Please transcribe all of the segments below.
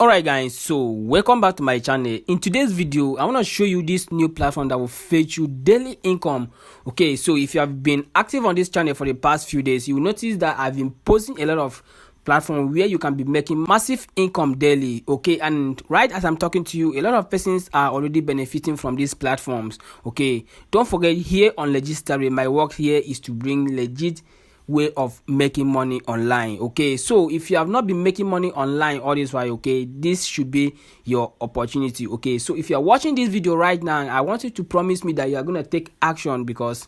Alright guys, so welcome back to my channel. In today's video, I want to show you this new platform that will fetch you daily income. Okay, so if you have been active on this channel for the past few days, you will notice that I've been posting a lot of platforms where you can be making massive income daily. Okay, and right as I'm talking to you, a lot of persons are already benefiting from these platforms. Okay, don't forget, here on Legistarry, my work here is to bring legit way of making money online. Okay, so if you have not been making money online all this while, okay, this should be your opportunity. Okay, so if you are watching this video right now, I want you to promise me that you are going to take action, because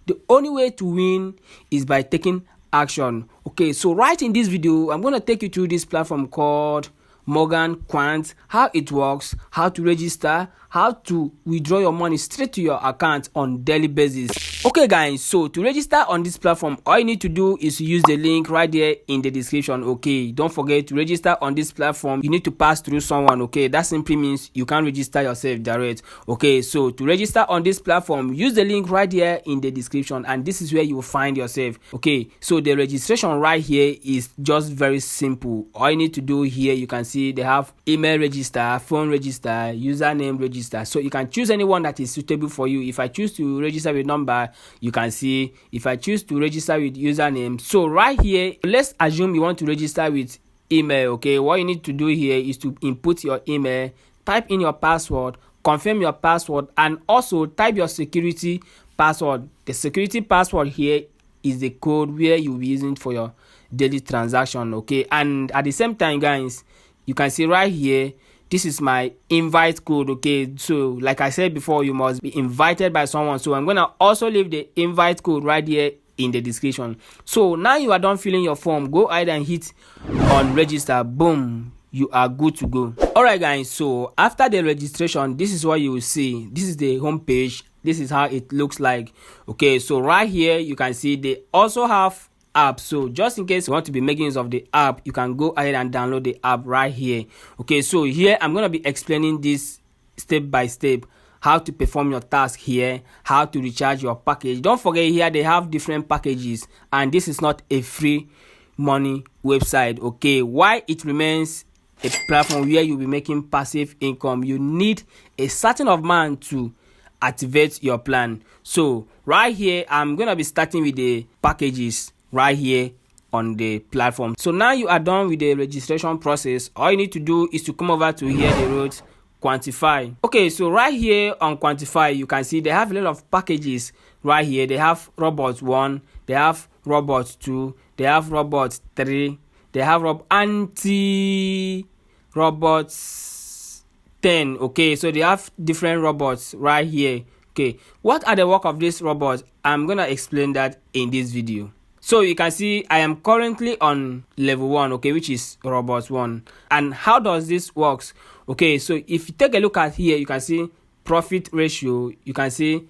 the only way to win is by taking action. Okay, so right in this video, I'm going to take you through this platform called Morgan Quant, how it works, how to register, how to withdraw your money straight to your account on daily basis. Okay guys, so to register on this platform, all you need to do is use the link right there in the description. Okay, don't forget, to register on this platform you need to pass through someone. Okay, that simply means you can't register yourself direct. Okay, so to register on this platform, use the link right there in the description, and this is where you will find yourself. Okay, so the registration right here is just very simple. All you need to do here, you can see they have email register, phone register, username register. So you can choose anyone that is suitable for you. If I choose to register with number, you can see if I choose to register with username. So right here, let's assume you want to register with email. Okay, what you need to do here is to input your email, type in your password, confirm your password, and also type your security password. The security password here is the code where you'll be using for your daily transaction. Okay, and at the same time guys, you can see right here, this is my invite code. Okay, so like I said before, you must be invited by someone, so I'm gonna also leave the invite code right here in the description. So now you are done filling your form, go ahead and hit on register. Boom, you are good to go. Alright guys, so after the registration, this is what you will see. This is the home page. This is how it looks like. Okay, so right here you can see they also have app. So just in case you want to be making use of the app, you can go ahead and download the app right here. Okay, so here I'm going to be explaining this step by step, how to perform your task here, how to recharge your package. Don't forget, here they have different packages, and this is not a free money website. Okay, why it remains a platform where you'll be making passive income, you need a certain amount to activate your plan. So right here I'm going to be starting with the packages right here on the platform. So now you are done with the registration process. All you need to do is to come over to here, they wrote Quantify. Okay, so right here on Quantify, you can see they have a lot of packages right here. They have Robot 1, they have Robot 2, they have Robot 3, they have Anti-Robots 10. Okay, so they have different robots right here. Okay, what are the work of this robot? I'm gonna explain that in this video. So you can see I am currently on level 1, okay, which is Robot 1. And how does this works? Okay, so if you take a look at here, you can see profit ratio, you can see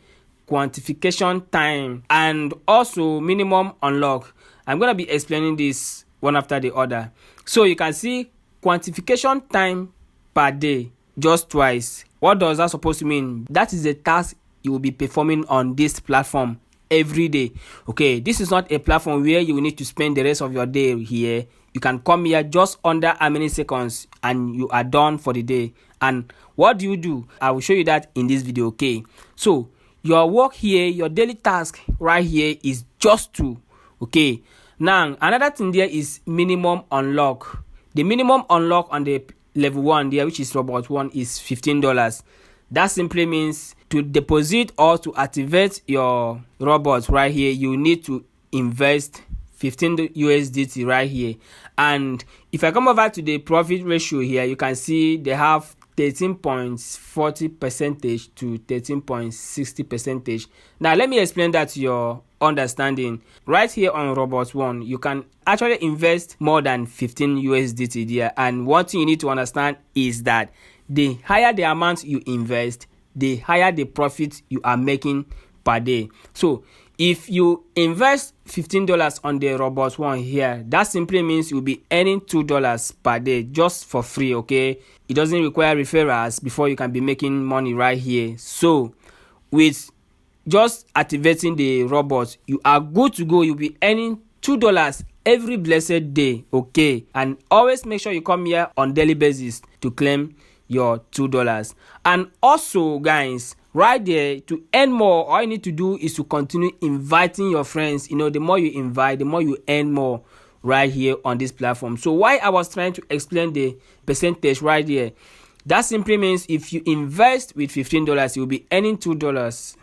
quantification time, and also minimum unlock. I'm going to be explaining this one after the other. So you can see quantification time per day, just twice. What does that supposed to mean? That is the task you will be performing on this platform every day. Okay, this is not a platform where you will need to spend the rest of your day here. You can come here just under how many seconds and you are done for the day. And what do you do? I will show you that in this video. Okay, so your work here, your daily task right here is just two. Okay, now another thing there is minimum unlock. The minimum unlock on the level 1 there, which is Robot 1, is $15. That simply means to deposit or to activate your robots right here, you need to invest 15 USDT right here. And if I come over to the profit ratio here, you can see they have 13.40% to 13.60%. Now let me explain that to your understanding. Right here on Robot 1, you can actually invest more than 15 USDT there. And one thing you need to understand is that the higher the amount you invest, the higher the profit you are making per day. So if you invest $15 on the Robot 1 here, that simply means you'll be earning $2 per day just for free. Okay, it doesn't require referrals before you can be making money right here. So with just activating the robot, you are good to go. You'll be earning $2 every blessed day. Okay, and always make sure you come here on daily basis to claim your $2. And also guys, right there, to earn more, all you need to do is to continue inviting your friends. The more you invite, the more you earn more right here on this platform. So why I was trying to explain the percentage right here, that simply means if you invest with $15, you'll be earning $2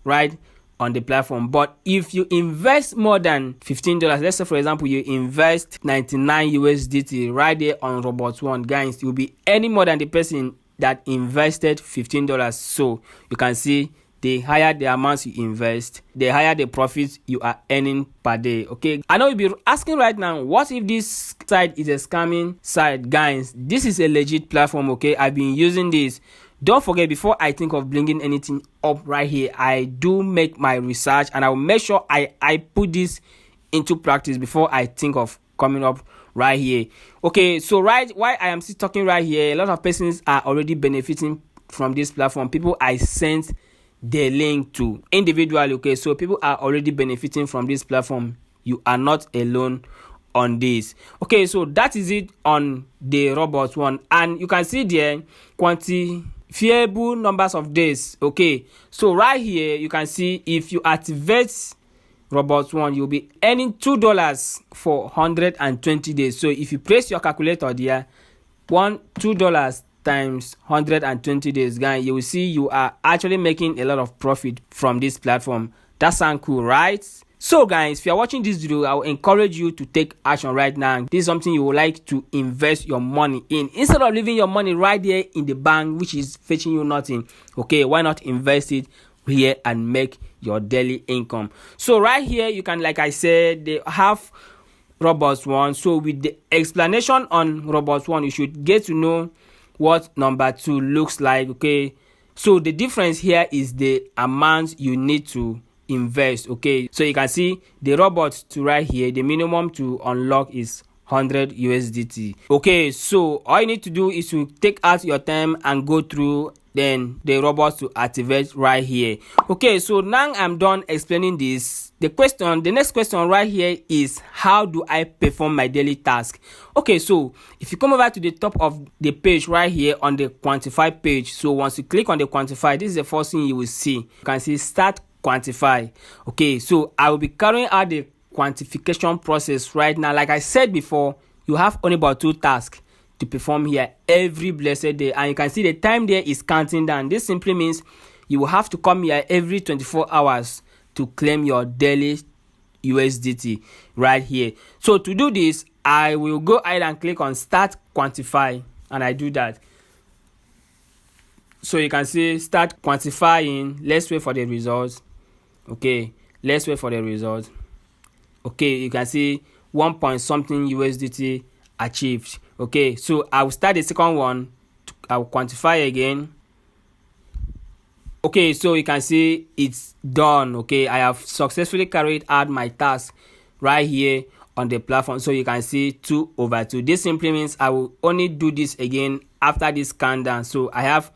right on the platform. But if you invest more than $15, let's say for example you invest 99 USDT right there on Roblox One, guys, you'll be earning more than the person that invested $15. So you can see, the higher the amounts you invest, the higher the profits you are earning per day. Okay, I know you'll be asking right now, what if this site is a scamming site? Guys, this is a legit platform. Okay, I've been using this. Don't forget, before I think of bringing anything up right here, I do make my research, and I will make sure I put this into practice before I think of coming up right here. Okay, so right while I am still talking right here, a lot of persons are already benefiting from this platform. People I sent the link to individually. Okay, so people are already benefiting from this platform. You are not alone on this. Okay, so that is it on the Roblox One, and you can see there quantifiable numbers of days. Okay, so right here you can see, if you activate Roblox One, you'll be earning $2 for 120 days. So if you press your calculator there, $2 times 120 days, guys, you will see you are actually making a lot of profit from this platform. That sounds cool, right? So guys, if you are watching this video, I will encourage you to take action right now. This is something you would like to invest your money in, instead of leaving your money right there in the bank, which is fetching you nothing. Okay, why not invest it here and make your daily income? So right here you can, like I said, they have Roblox One. So with the explanation on Roblox One, you should get to know what number 2 looks like. Okay, so the difference here is the amount you need to invest. Okay, so you can see the Roblox 2 right here, the minimum to unlock is 100 USDT. Okay, so all you need to do is to take out your time and go through then the Roblox to activate right here. Okay, so now I'm done explaining this. The next question right here is, how do I perform my daily task? Okay, so if you come over to the top of the page right here on the quantify page, so once you click on the quantify, this is the first thing you will see. You can see start quantify. Okay, so I will be carrying out the quantification process right now. Like I said before, you have only about 2 tasks to perform here every blessed day, and you can see the time there is counting down. This simply means you will have to come here every 24 hours to claim your daily USDT right here. So to do this, I will go ahead and click on start quantify, and I do that. So you can see start quantifying. Let's wait for the results. Okay, let's wait for the results. Okay, you can see 1 point something USDT achieved. Okay, so I will start the second one. I will quantify again. Okay, so you can see it's done. Okay, I have successfully carried out my task right here on the platform. So you can see 2/2. This simply means I will only do this again after this countdown. So I have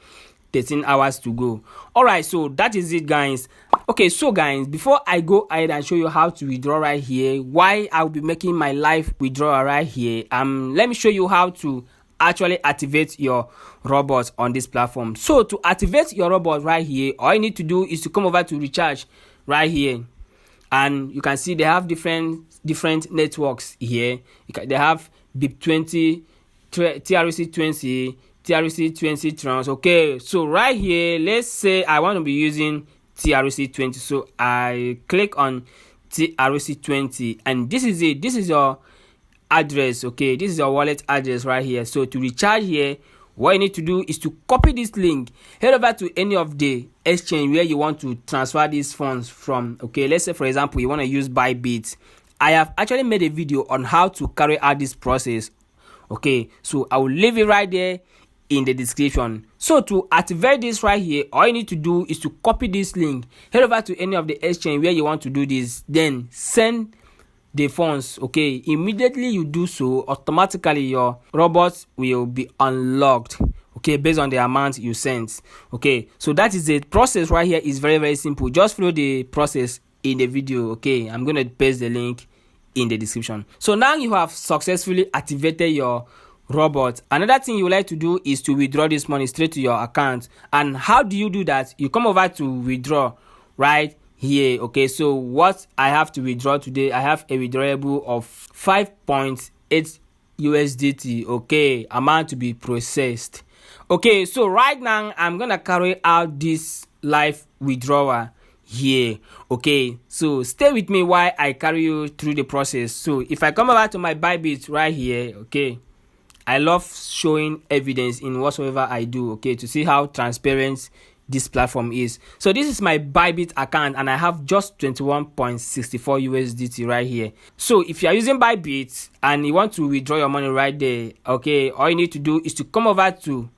13 hours to go. All right, so that is it, guys. Okay, so guys, before I go ahead and show you how to withdraw right here, why I'll be making my live withdrawal right here, let me show you how to actually activate your Roblox on this platform. So to activate your Roblox right here, all you need to do is to come over to recharge right here, and you can see they have different networks here. They have BIP20, TRC20, TRC20 trans. Okay, so right here, let's say I want to be using TRC20, so I click on TRC20, and this is it. This is your address. Okay, this is your wallet address right here. So to recharge here, what you need to do is to copy this link, head over to any of the exchange where you want to transfer these funds from. Okay, let's say for example you want to use Bybit. I have actually made a video on how to carry out this process. Okay, so I will leave it right there in the description. So to activate this right here, all you need to do is to copy this link, head over to any of the exchange where you want to do this, then send the funds. Okay, immediately you do so, automatically your Roblox will be unlocked. Okay, based on the amount you sent. Okay, so that is the process right here. Is very simple. Just follow the process in the video. Okay, I'm gonna paste the link in the description. So now you have successfully activated your robot. Another thing you would like to do is to withdraw this money straight to your account. And how do you do that? You come over to withdraw right here. Okay, so what I have to withdraw today, I have a withdrawable of 5.8 USDT. Okay, amount to be processed. Okay, so right now I'm gonna carry out this live withdrawal here. Okay, so stay with me while I carry you through the process. So if I come over to my Bybit right here, okay, I love showing evidence in whatsoever I do, okay, to see how transparent this platform is. So this is my Bybit account and I have just 21.64 USDT right here. So if you are using Bybit and you want to withdraw your money right there, okay, all you need to do is to come over to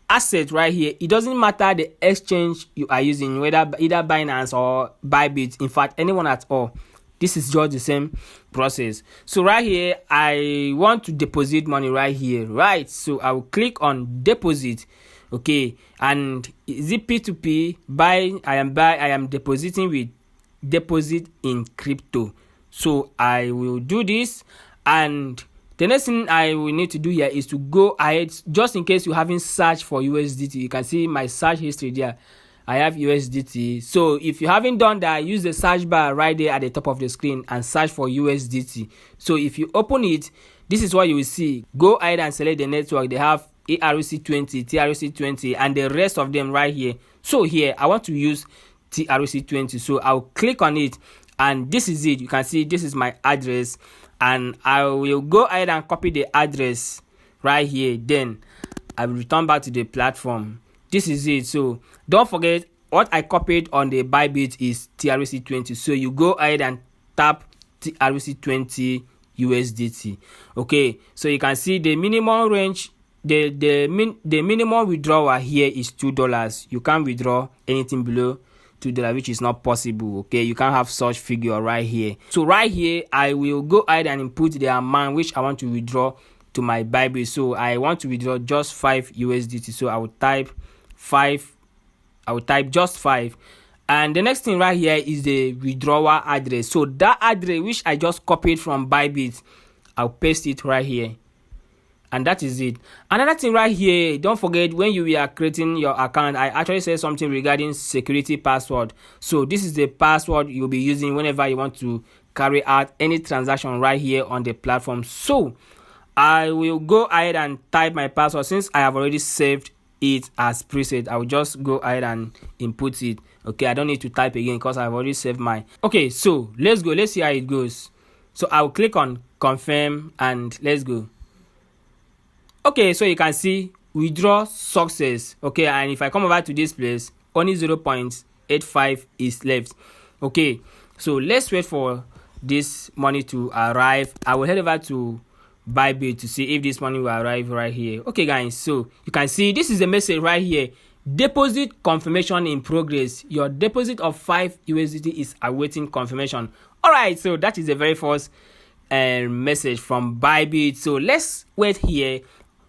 asset right here. It doesn't matter the exchange you are using, whether either Binance or Bybit, in fact anyone at all. This is just the same process. So right here I want to deposit money right here, right? So I will click on deposit. Okay, and is it P2P? I am depositing with deposit in crypto. So I will do this, and the next thing I will need to do here is to go ahead, just in case you haven't searched for USDT. You can see my search history there. I have USDT. So if you haven't done that, use the search bar right there at the top of the screen and search for USDT. So if you open it, this is what you will see. Go ahead and select the network. They have ERC20, TRC20, and the rest of them right here. So here I want to use TRC20, so I'll click on it, and this is it. You can see this is my address, and I will go ahead and copy the address right here. Then I will return back to the platform. This is it. So don't forget, what I copied on the Bybit is TRC20, so you go ahead and tap TRC20 USDT. Okay, so you can see the minimum range, the minimum withdrawal here is $2. You can't withdraw anything below $2, which is not possible. Okay, you can't have such figure right here. So right here I will go ahead and input the amount which I want to withdraw to my Bybit. So I want to withdraw just 5 USDT, so I will type 5. I will type just 5, and the next thing right here is the withdrawal address. So that address which I just copied from Bybit, I'll paste it right here, and that is it. Another thing right here, don't forget, when you are creating your account, I actually said something regarding security password. So this is the password you'll be using whenever you want to carry out any transaction right here on the platform. So I will go ahead and type my password. Since I have already saved it as preset, I will just go ahead and input it. Okay, I don't need to type again because I've already saved mine. Okay, so let's go. Let's see how it goes. So I'll click on confirm and let's go. Okay, so you can see withdraw success. Okay, and if I come over to this place, only 0.85 is left. Okay, so let's wait for this money to arrive. I will head over to Bybit to see if this money will arrive right here. Okay guys, so you can see this is the message right here: deposit confirmation in progress. Your deposit of 5 USDT is awaiting confirmation. All right, so that is the very first message from Bybit. So let's wait here,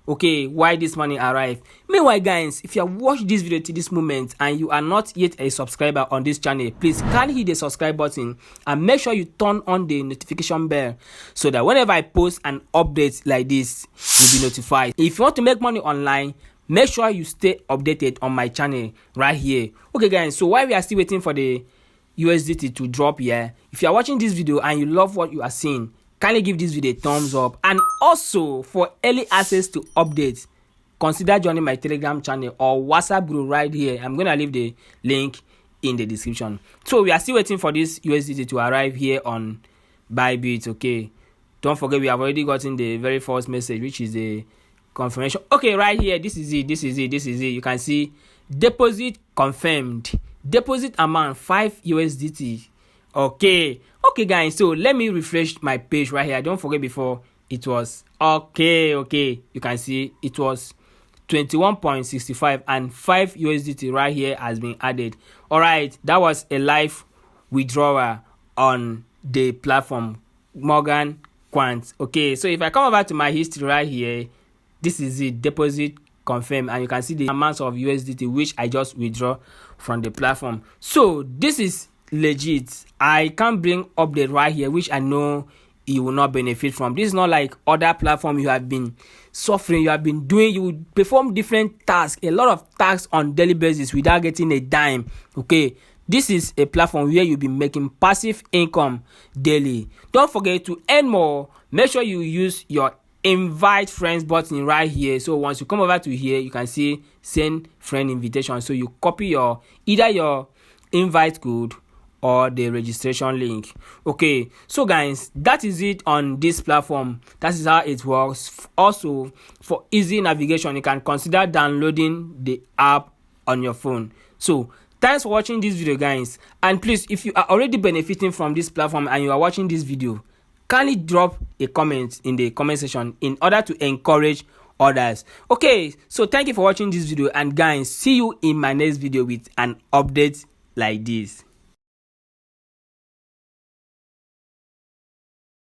okay, why this money arrive. Meanwhile guys, if you have watched this video to this moment and you are not yet a subscriber on this channel, please kindly hit the subscribe button and make sure you turn on the notification bell so that whenever I post an update like this, you'll be notified. If you want to make money online, make sure you stay updated on my channel right here. Okay guys, so while we are still waiting for the USDT to drop here, if you are watching this video and you love what you are seeing, kindly give this video a thumbs up, and also for early access to updates, consider joining my Telegram channel or WhatsApp group right here. I'm gonna leave the link in the description. So we are still waiting for this USDT to arrive here on Bybit. Okay, don't forget we have already gotten the very first message, which is the confirmation. Okay, right here, this is it. You can see deposit confirmed, deposit amount 5 USDT. Okay guys, so let me refresh my page right here. Don't forget, before it was okay, you can see it was 21.65 and 5 USDT right here has been added. All right, that was a live withdrawal on the platform Morgan Quant. Okay, so if I come over to my history right here, this is it, deposit confirm, and you can see the amounts of USDT which I just withdraw from the platform. So this is legit. I can bring update right here which I know you will not benefit from. This is not like other platform you have been suffering, you have been doing, you perform different tasks, a lot of tasks on daily basis without getting a dime. Okay, this is a platform where you'll be making passive income daily. Don't forget to earn more. Make sure you use your invite friends button right here. So once you come over to here, you can see send friend invitation. So you copy either your invite code or the registration link. Okay, so guys, that is it on this platform. That is how it works. Also, for easy navigation, you can consider downloading the app on your phone. So thanks for watching this video, guys, and please, if you are already benefiting from this platform and you are watching this video, kindly drop a comment in the comment section in order to encourage others. Okay, so thank you for watching this video, and guys, see you in my next video with an update like this.